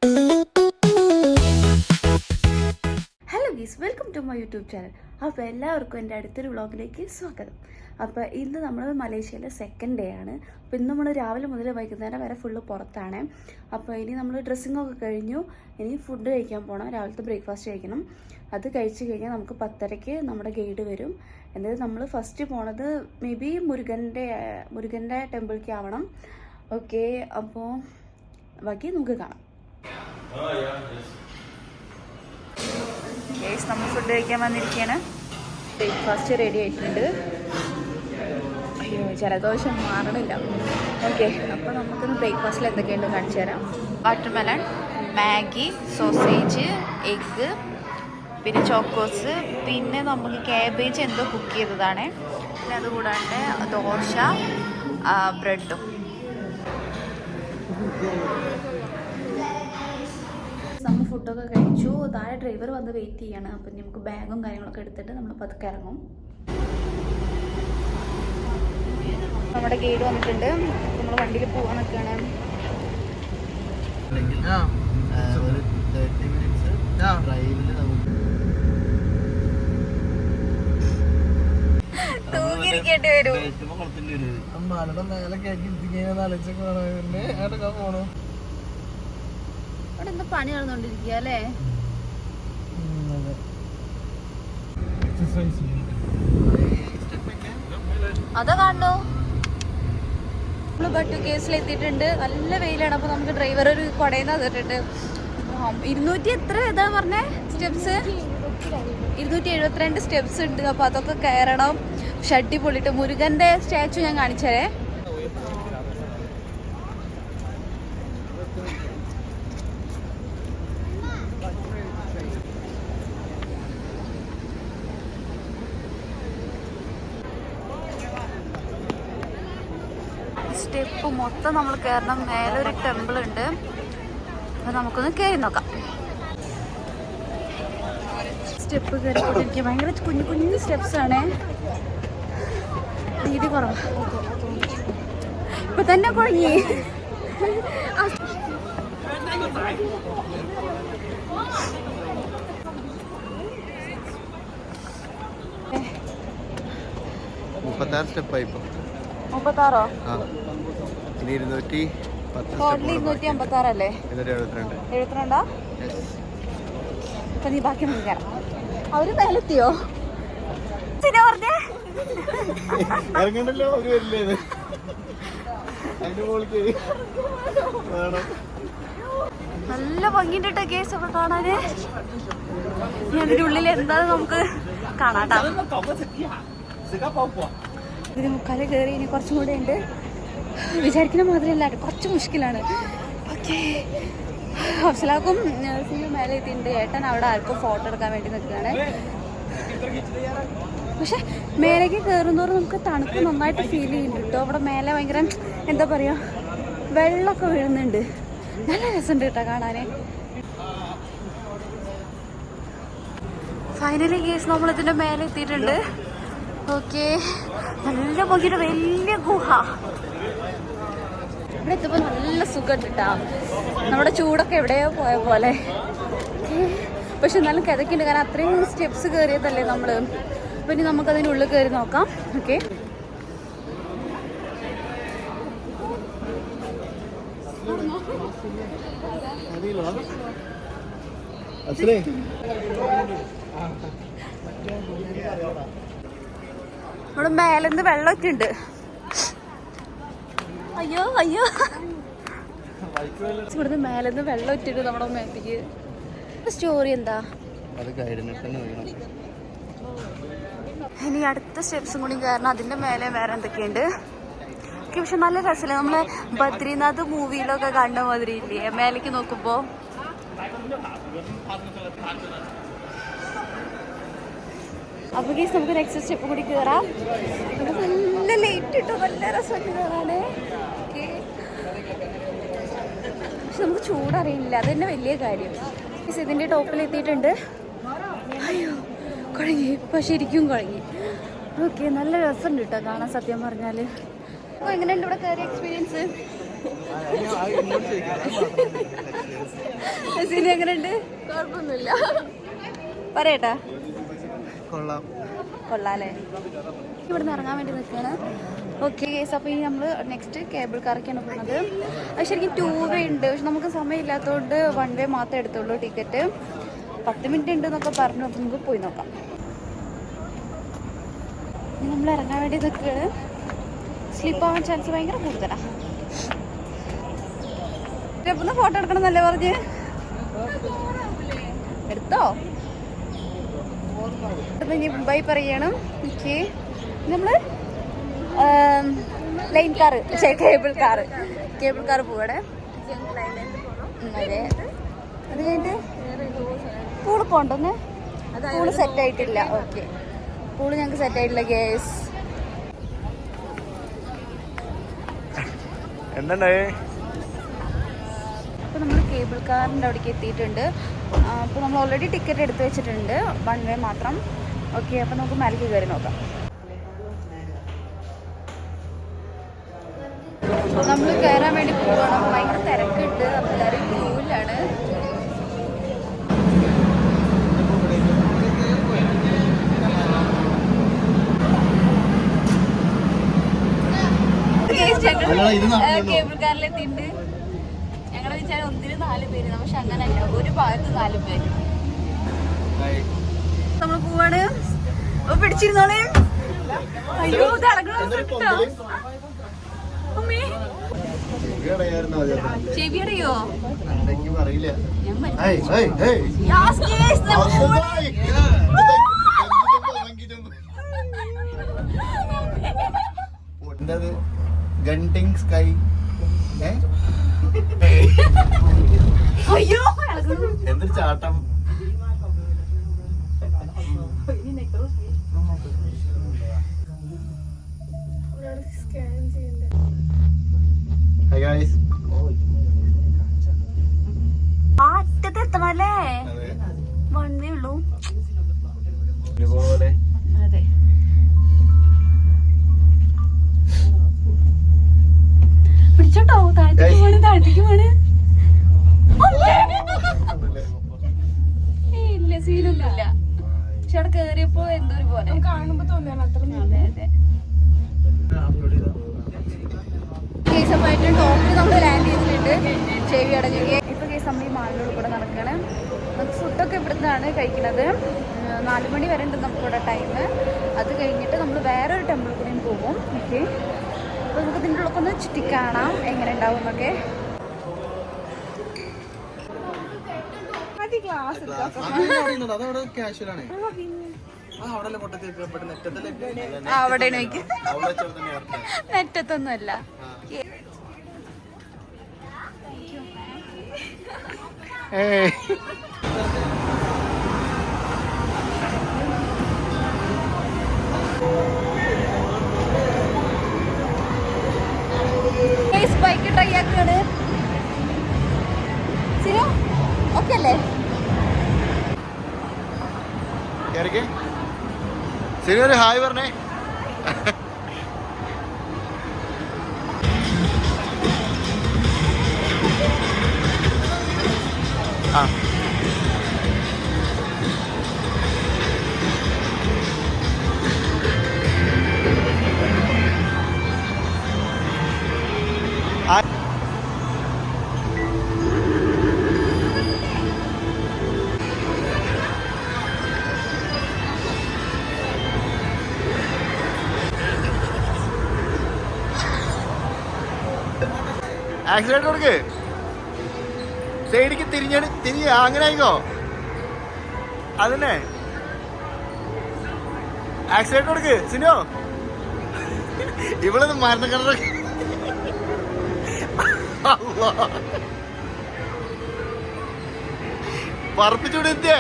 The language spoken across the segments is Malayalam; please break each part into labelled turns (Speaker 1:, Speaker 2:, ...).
Speaker 1: Hello guys, welcome to my YouTube channel. അപ്പോൾ എല്ലാവർക്കും എൻ്റെ അടുത്തൊരു വ്ളോഗിലേക്ക് സ്വാഗതം. അപ്പോൾ ഇന്ന് നമ്മൾ മലേഷ്യയിലെ സെക്കൻഡ് ഡേ ആണ്. അപ്പോൾ ഇന്ന് നമ്മൾ രാവിലെ മുതൽ വൈകുന്നേരം വരെ ഫുള്ള് പുറത്താണ്. അപ്പോൾ ഇനി നമ്മൾ ഡ്രസ്സിങ്ങൊക്കെ കഴിഞ്ഞു. ഇനി ഫുഡ് കഴിക്കാൻ പോകണം. രാവിലത്തെ ബ്രേക്ക്ഫാസ്റ്റ് കഴിക്കണം. അത് കഴിച്ച് കഴിഞ്ഞാൽ നമുക്ക് 10:30 നമ്മുടെ ഗൈഡ് വരും. എന്നിട്ട് നമ്മൾ ഫസ്റ്റ് പോണത് മേ ബി മുരുകൻ്റെ ടെമ്പിളിലേക്ക് ആവണം. ഓക്കെ, അപ്പോൾ ബാക്കി നമുക്ക് കാണാം. നമ്മൾ ഫുഡ് കഴിക്കാൻ വന്നിരിക്കുകയാണ്. ബ്രേക്ക്ഫാസ്റ്റ് റെഡി ആയിട്ടുണ്ട്. അയ്യോ, ജലദോഷം മാറണില്ല. ഓക്കെ, അപ്പോൾ നമുക്കൊന്ന് ബ്രേക്ക്ഫാസ്റ്റിൽ എന്തൊക്കെയുണ്ട് കാണിച്ചു തരാം. വാട്ടർമെലൺ, മാഗി, സോസേജ്, എഗ്ഗ്, പിന്നെ ചോക്കോസ്, പിന്നെ നമുക്ക് ക്യാബേജ് എന്തോ കുക്ക് ചെയ്തതാണ്. പിന്നെ അതുകൂടാണ്ട് ദോശ, ബ്രെഡും. നമ്മൾ ഫുഡൊക്കെ കഴിച്ചു. താഴെ ഡ്രൈവർ വന്ന് വെയിറ്റ് ചെയ്യാണ്. അപ്പം നമുക്ക് ബാഗും കാര്യങ്ങളൊക്കെ എടുത്തിട്ട് നമ്മൾ പതുക്കെ ഇറങ്ങും. നമ്മുടെ ഗൈഡ് വന്നിട്ടുണ്ട്. നമ്മൾ വണ്ടിയിൽ പോകാൻ നിൽക്കുകയാണ്. തൂങ്ങിയിരിക്കേണ്ടി വരും. അവിടെ എന്താ പണി നടന്നുകൊണ്ടിരിക്കുക അല്ലേ? അതാ കാണുന്നു. നമ്മള് ബട്ടു കേസിൽ എത്തിയിട്ടുണ്ട്. നല്ല വെയിലാണ്. അപ്പൊ നമുക്ക് ഡ്രൈവർ ഒരു കൊടയിൽ തന്നിട്ടുണ്ട്. 200 എത്ര ഏതാ പറഞ്ഞേ സ്റ്റെപ്സ്? 272 സ്റ്റെപ്സ് ഉണ്ട്. അപ്പൊ അതൊക്കെ കയറണം. ഷഡ്ഡി പൊളിട്ട് മുരുകന്റെ സ്റ്റാച്ചു ഞാൻ കാണിച്ചേ. സ്റ്റെപ്പ് മൊത്തം നമ്മൾ കയറണം. മേലൊരു ടെമ്പിൾ ഉണ്ട്. അപ്പം നമുക്കൊന്ന് കയറി നോക്കാം. സ്റ്റെപ്പ് കയറിക്കൊണ്ടിരിക്കുക. ഭയങ്കര കുഞ്ഞു കുഞ്ഞു സ്റ്റെപ്സ് ആണ്. വീതി കുറവാ. ഇപ്പൊ തന്നെ കുഴങ്ങി.
Speaker 2: സ്റ്റെപ്പായി
Speaker 1: 36
Speaker 2: ഇനി
Speaker 1: 256 അല്ലേ? 72. അപ്പൊ നീ ബാക്കി നമുക്ക് കയറാം. അവര് മേലെത്തിയോ? പറഞ്ഞേ
Speaker 2: ഇറങ്ങണ്ടല്ലോ. അവര് വരില്ലേ?
Speaker 1: നല്ല ഭംഗിന്റെ കേസ് ഒക്കെ കാണാന്. അതിന്റെ ഉള്ളിൽ എന്താന്ന് നമുക്ക് കാണാട്ടാ. ഇതിന് മുക്കാല് കയറി. ഇനി കുറച്ചും കൂടെ ഉണ്ട്. വിചാരിക്കുന്ന മാതിരിയല്ല, കുറച്ച് മുഷ്കിലാണ്. ഓക്കെ, ഹഫ്സലാക്കും മേലെ എത്തിയിട്ടുണ്ട്. ഏട്ടൻ അവിടെ ആർക്കും ഫോട്ടോ എടുക്കാൻ വേണ്ടി നിൽക്കുകയാണ്. പക്ഷെ മേലേക്ക് കയറുന്നതോറും നമുക്ക് തണുപ്പ് നന്നായിട്ട് ഫീൽ ചെയ്യുന്നുണ്ട് കേട്ടോ. അവിടെ മേലെ ഭയങ്കര എന്താ പറയുക, വെള്ളമൊക്കെ വീഴുന്നുണ്ട്. നല്ല രസമുണ്ട് കേട്ടോ കാണാന്. ഫൈനലി കേസ് നമ്മളിതിൻ്റെ മേലെ എത്തിയിട്ടുണ്ട്. ഓക്കെ, നല്ല ഭംഗിയുടെ വലിയ ഗുഹ. ഇവിടെ എത്തുമ്പോൾ നല്ല സുഖമുണ്ട് കേട്ടോ. നമ്മുടെ ചൂടൊക്കെ എവിടെയോ പോയ പോലെ. പക്ഷെ എന്നാലും കിതക്കുന്നുണ്ട്. കാരണം അത്രയും സ്റ്റെപ്സ് കയറിയതല്ലേ നമ്മള്. അപ്പം ഇനി നമുക്കതിനുള്ളിൽ കയറി നോക്കാം. ഓക്കെ, നമ്മുടെ മേലെന്ന് വെള്ളമൊക്കെയുണ്ട്. അയ്യോ അയ്യോ, ഇവിടുന്ന് മേലെന്ന് വെള്ളം ഇട്ടിട്ട് നമ്മുടെ മേത്തേക്ക്. സ്റ്റോറി എന്താ? ഇനി അടുത്ത സ്റ്റെപ്സും കൂടി കയറണം. അതിന്റെ മേലെ വേറെ എന്തൊക്കെയുണ്ട്. പക്ഷെ നല്ല രസമല്ലേ? നമ്മളെ ബദ്രീനാഥ് മൂവിയിലൊക്കെ കണ്ട മാതിരി ഇല്ലേ മേലേക്ക് നോക്കുമ്പോ? അപ്പൊ കേസ് നമുക്ക് നെക്സ്റ്റ് സ്റ്റെപ്പ് കൂടി കയറാം. നല്ല ലൈറ്റ് ഇട്ടോ, നല്ല രസമായിട്ട് കയറാണ്. പക്ഷെ നമുക്ക് ചൂടറിയില്ല, അത് തന്നെ വലിയ കാര്യം. ഇതിന്റെ ടോപ്പിൽ എത്തിയിട്ടുണ്ട്. അയ്യോ കുഴങ്ങി, ഇപ്പൊ ശരിക്കും കുഴങ്ങി. ഓക്കെ, നല്ല രസമുണ്ട് കേട്ടോ കാണാൻ സത്യം പറഞ്ഞാല്. അപ്പോൾ എങ്ങനെയുണ്ട് ഇവിടെ കയറിയ എക്സ്പീരിയൻസ്? സിനു എങ്ങനെയുണ്ട്?
Speaker 3: കുഴപ്പമൊന്നുമില്ല.
Speaker 1: പറയട്ടാ
Speaker 2: കൊള്ളാം.
Speaker 1: കൊള്ളാല്ലേ? ഇവിടെ നിന്ന് ഇറങ്ങാൻ വേണ്ടി നിൽക്കുകയാണ്. ഓക്കെ കേസ്, അപ്പോൾ ഇനി നമ്മൾ നെക്സ്റ്റ് കേബിൾ കാറൊക്കെയാണ് പോകുന്നത്. അത് ശരിക്കും 2 വേ ഉണ്ട്, പക്ഷെ നമുക്ക് സമയമില്ലാത്തതുകൊണ്ട് 1 വേ മാത്രമേ എടുത്തുള്ളൂ ടിക്കറ്റ്. 10 മിനിറ്റ് ഉണ്ട് എന്നൊക്കെ പറഞ്ഞു. അപ്പോൾ നമുക്ക് പോയി നോക്കാം. ഇനി നമ്മൾ ഇറങ്ങാൻ വേണ്ടി നിൽക്കുകയാണ്. സ്ലിപ്പ് ആവാൻ ചാൻസ് ഭയങ്കര കൂടുതലാണ്. ഇപ്പം ഫോട്ടോ എടുക്കണം എന്നല്ലേ പറഞ്ഞ് എടുത്തോ? ഇനി ബൈ പറയണം. ഓക്കെ, നമ്മൾ ലൈൻ കാറ് കേബിൾ കാറ് പോവാടെ. അതെ, അത് കഴിഞ്ഞിട്ട് പൂള് പോണ്ടെന്ന്. പൂള് സെറ്റ് ആയിട്ടില്ല. ഓക്കെ, പൂള് ഞങ്ങൾക്ക് സെറ്റ് ആയിട്ടില്ല ഗേസ്.
Speaker 2: എന്തുണ്ടായേ?
Speaker 1: അപ്പോൾ നമ്മൾ കേബിൾ കാറിൻ്റെ അവിടേക്ക് എത്തിയിട്ടുണ്ട്. അപ്പോൾ നമ്മൾ ഓൾറെഡി ടിക്കറ്റ് എടുത്ത് വെച്ചിട്ടുണ്ട്, 1 വേ മാത്രം. ഓക്കെ, അപ്പോൾ നമുക്ക് മേലേക്ക് കയറി നോക്കാം. നമ്മൾ കയറാൻ വേണ്ടി പോകണം. ഭയങ്കര തിരക്കുണ്ട്. അപ്പോൾ എല്ലാവരും ക്യൂവിലാണ്. കേബിൾ കാറിലെത്തിയിട്ട് ഞങ്ങൾ വെച്ചാൽ ഒന്നിന് 4 പേര്, പക്ഷെ അങ്ങനല്ല, ഒരു ഭാഗത്ത് 4 പേര്. നമ്മൾ പോവാണ്. പിടിച്ചിരുന്നോളെ. അയ്യോ, ചെവിയടയോ?
Speaker 2: ഗണ്ടിങ് സ്കൈ.
Speaker 1: അയ്യോ,
Speaker 2: എന്തൊരു ചാട്ടം. Hi guys.
Speaker 1: എത്തണല്ലേ? 1 വേ ഉള്ളൂ.
Speaker 2: ഇതുപോലെ
Speaker 1: അതെ, പിടിച്ചോട്ടോ. താഴത്തേക്ക് പോണ്. ഇല്ല, സീനൊന്നുമില്ല. പക്ഷെ അവിടെ കേറിയപ്പോ എന്തോ ഒരു പോലെ
Speaker 3: കാണുമ്പോ തോന്നിയാണ് അത്ര.
Speaker 1: അതെ അതെ. കേസപ്പായിട്ടും ടോപ്പിൽ നമ്മൾ ലാൻഡ് ചെയ്തിട്ടുണ്ട്. ചെവി അടഞ്ഞു. ഇപ്പോൾ കേസ് നമ്മൾ ഈ മാളിലൂടെ കൂടെ നടക്കുകയാണ്. നമുക്ക് ഫുഡൊക്കെ ഇവിടുന്നാണ് കഴിക്കുന്നത്. 4 മണി വരെ ഉണ്ട് നമുക്കിവിടെ ടൈം. അത് കഴിഞ്ഞിട്ട് നമ്മൾ വേറൊരു ടെമ്പിൾ കൂടെയും പോകും. ഓക്കെ, അപ്പോൾ നമുക്ക് ഇതിൻ്റെ ഉള്ളൊക്കെ ഒന്ന് ചുറ്റിക്കാണാം എങ്ങനെ ഉണ്ടാവും എന്നൊക്കെ. അവിടെ നെറ്റത്തൊന്നുമല്ല. ബൈക്ക് ട്രൈ ആക്കാണ്. സിനു ഓക്കെ അല്ലേ?
Speaker 2: ശരി, ഒരു ഹായ് പറഞ്ഞേ. ആ, ആക്സിഡന്റ് കൊടുക്ക്. സൈഡിക്ക് തിരിഞ്ഞ അങ്ങനെ ആയിക്കോ. അതന്നെ, ആക്സിഡന്റ് കൊടുക്ക് സിനോ. ഇവിടെ മരണക്കട പറപ്പിച്ചൂടെ എത്തിയേ.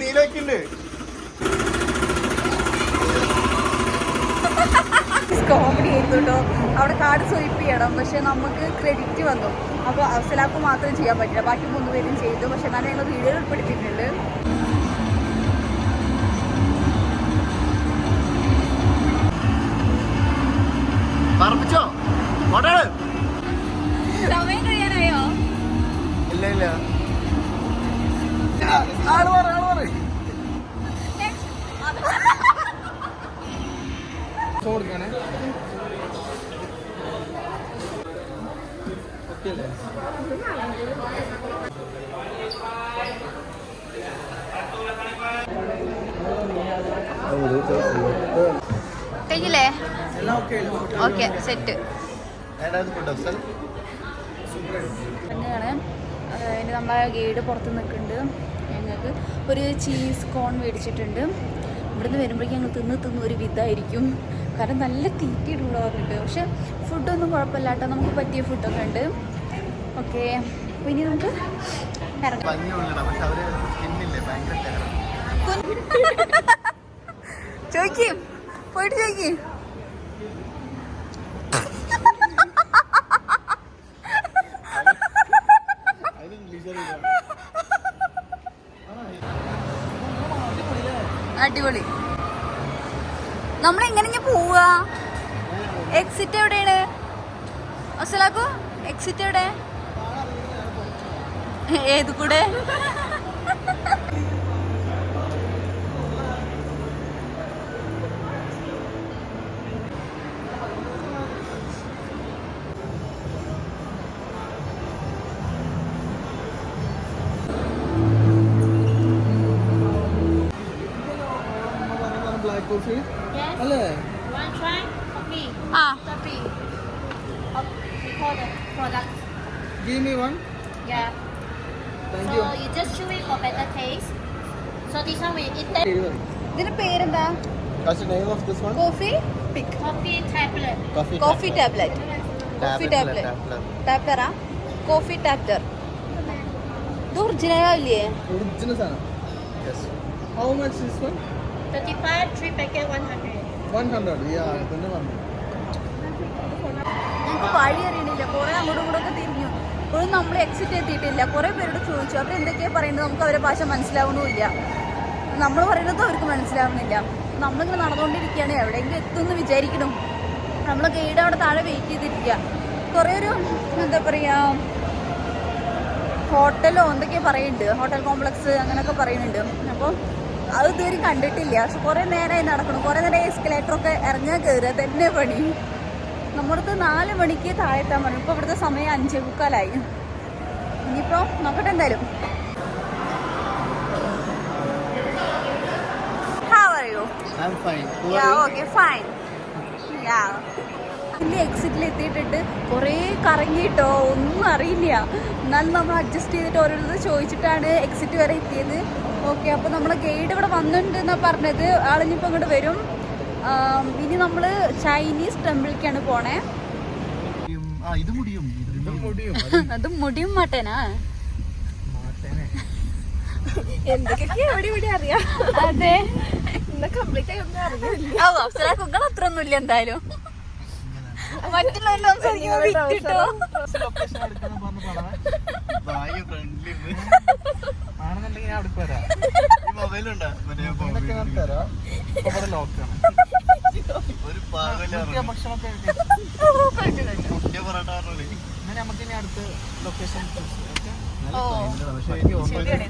Speaker 2: നീലൊക്കെയുണ്ട്.
Speaker 1: കോമഡി ആയിരുന്നു കേട്ടോ. അവിടെ കാർഡ് സ്വൈപ്പ് ചെയ്യണം, പക്ഷെ നമുക്ക് ക്രെഡിറ്റ് വന്നു. അപ്പോൾ അഫ്സലാക്ക് മാത്രം ചെയ്യാൻ പറ്റില്ല, ബാക്കി 3 പേരും ചെയ്തു. പക്ഷെ എന്നാലും ഞങ്ങൾ വീഡിയോ ഉൾപ്പെടുത്തിയിട്ടുണ്ട്.
Speaker 2: പറപ്പിച്ചോ ഓടാണ്.
Speaker 1: സമയം കഴിയാനായോ?
Speaker 2: ഇല്ല ഇല്ല, ആള് മാറ്.
Speaker 4: കൊടുക്കണേ.
Speaker 1: കഴിഞ്ഞില്ലേ? ഓക്കെ സെറ്റ് തന്നെയാണ്. അതിന് നമ്മളെ ഗൈഡ് പുറത്ത് നിൽക്കുന്നുണ്ട്. ഞങ്ങൾക്ക് ഒരു ചീസ് കോൺ മേടിച്ചിട്ടുണ്ട്. ഇവിടുന്ന് വരുമ്പോഴേക്കും ഞങ്ങൾ തിന്ന് ഒരു വിധമായിരിക്കും, കാരണം നല്ല തീറ്റിയിട്ടുള്ള പറഞ്ഞിട്ട്. പക്ഷെ ഫുഡൊന്നും കുഴപ്പമില്ല കേട്ടോ, നമുക്ക് പറ്റിയ ഫുഡൊക്കെ ഉണ്ട്. ഓക്കെ, അപ്പോൾ ഇനി നമുക്ക് ഇറങ്ങാം. ചോദിക്കും, പോയിട്ട് ചോദിക്കും. അടിപൊളി. നമ്മളെങ്ങനെ പോവാ? എക്സിറ്റ് എവിടെയാണ് അസലാക്കോ? എക്സിറ്റ് എവിടെ? ഏത് കൂടെ?
Speaker 4: Black coffee
Speaker 3: Yes.
Speaker 4: അല്ലേ?
Speaker 3: One try coffee.
Speaker 1: ആ
Speaker 3: Coffee. We call the product.
Speaker 4: Give me one.
Speaker 3: Yeah.
Speaker 4: Thank
Speaker 3: So
Speaker 4: you.
Speaker 3: you just chew it for better taste. So this one we eat that
Speaker 1: ഇതിന്റെ പേരെന്താ?
Speaker 2: What's the name of this one?
Speaker 1: Coffee pick,
Speaker 3: coffee tablet.
Speaker 1: Coffee tablet, coffee tablet, ടാപ്ലറാ, കോഫി ടാപ്ലർ. ഇത് ഒറിജിനലല്ലേ?
Speaker 4: ഒറിജിനൽ സാധനം.
Speaker 2: Yes.
Speaker 4: How much is one?
Speaker 3: 35, 3 packet 100.
Speaker 4: 100. Yeah, തന്നെ പറഞ്ഞു.
Speaker 1: ഞങ്ങൾക്ക് വഴി അറിയണില്ല, കുറെ അങ്ങോട്ടും ഇങ്ങോട്ടൊക്കെ തിരിഞ്ഞു. ഇപ്പോഴും നമ്മൾ എക്സിറ്റ് എത്തിയിട്ടില്ല. കുറെ പേരോട് ചോദിച്ചു, അവരെന്തൊക്കെയാണ് പറയുന്നത്, നമുക്ക് അവരുടെ ഭാഷ മനസ്സിലാവണമില്ല. നമ്മൾ പറയുന്നത് അവർക്ക് മനസ്സിലാവുന്നില്ല. നമ്മളിങ്ങനെ നടന്നുകൊണ്ടിരിക്കുകയാണ്, എവിടെയെങ്കിലും എത്തുമെന്ന് വിചാരിക്കണം. നമ്മൾ ഗൈഡ് അവിടെ താഴെ വെയിറ്റ് ചെയ്തിരിക്കുക. കുറേ ഒരു എന്താ പറയുക, ഹോട്ടലോ എന്തൊക്കെയാണ് പറയുന്നുണ്ട്, ഹോട്ടൽ കോംപ്ലക്സ് അങ്ങനെയൊക്കെ പറയുന്നുണ്ട്. അപ്പോൾ അത് ഇതുവരെ കണ്ടിട്ടില്ല. പക്ഷെ കുറേ നേരമായി നടക്കണം, കുറേ നേരം എസ്കലേറ്ററൊക്കെ ഇറങ്ങാൻ കയറുക തന്നെ പണി. നമ്മുടെ 4 മണിക്ക് താഴെത്താൻ പറഞ്ഞു. ഇപ്പോൾ ഇവിടുത്തെ സമയം 5:45. ഇനിയിപ്പോൾ നോക്കട്ടെ എന്തായാലും. How are you?
Speaker 2: I'm fine.
Speaker 1: Yeah, okay, fine. Yeah. ഇതിൻ്റെ എക്സിറ്റിൽ എത്തിയിട്ടിട്ട് കുറേ കറങ്ങിയിട്ടോ, ഒന്നും അറിയില്ല. എന്നാലും നമ്മൾ അഡ്ജസ്റ്റ് ചെയ്തിട്ട് ഓരോരുത്തർ ചോദിച്ചിട്ടാണ് എക്സിറ്റ് വരെ എത്തിയത്. ഓക്കെ, അപ്പോൾ നമ്മളെ ഗൈഡ് ഇവിടെ വന്നിട്ടുണ്ട് എന്നാണ് പറഞ്ഞത്. ആളിനിപ്പോൾ ഇങ്ങോട്ട് വരും. ഇനി നമ്മൾ ചൈനീസ് ടെമ്പിളിലേക്കാണ് പോണേ.
Speaker 2: ഇത് മുടിയും
Speaker 1: അത് മുടിയും മട്ടനാ,
Speaker 3: എന്തൊക്കെയാ ഇവിടെ അറിയാം.
Speaker 1: അതെ.
Speaker 3: ഇന്ന് കംപ്ലീറ്റ് ആയി ഒന്നും അറിയില്ല.
Speaker 1: ഓ അഫ്സല കുങ്ങൾ അത്ര ഒന്നുമില്ല എന്തായാലും. മറ്റുള്ളവരെല്ലാം സംസാരിക്കുമ്പോൾ വിട്ടിട്ടോ.
Speaker 4: ആണെന്നുണ്ടെങ്കിൽ ഞാൻ അവിടെ വരാം.
Speaker 2: മൊബൈലുണ്ടോ?
Speaker 4: തരാം. ഇവിടെ ലോക്കാണ്. ഭക്ഷണമൊക്കെ എന്നാൽ നമുക്ക് ഇനി അടുത്ത ലൊക്കേഷൻ.
Speaker 1: ഓ ശരിയാണ്.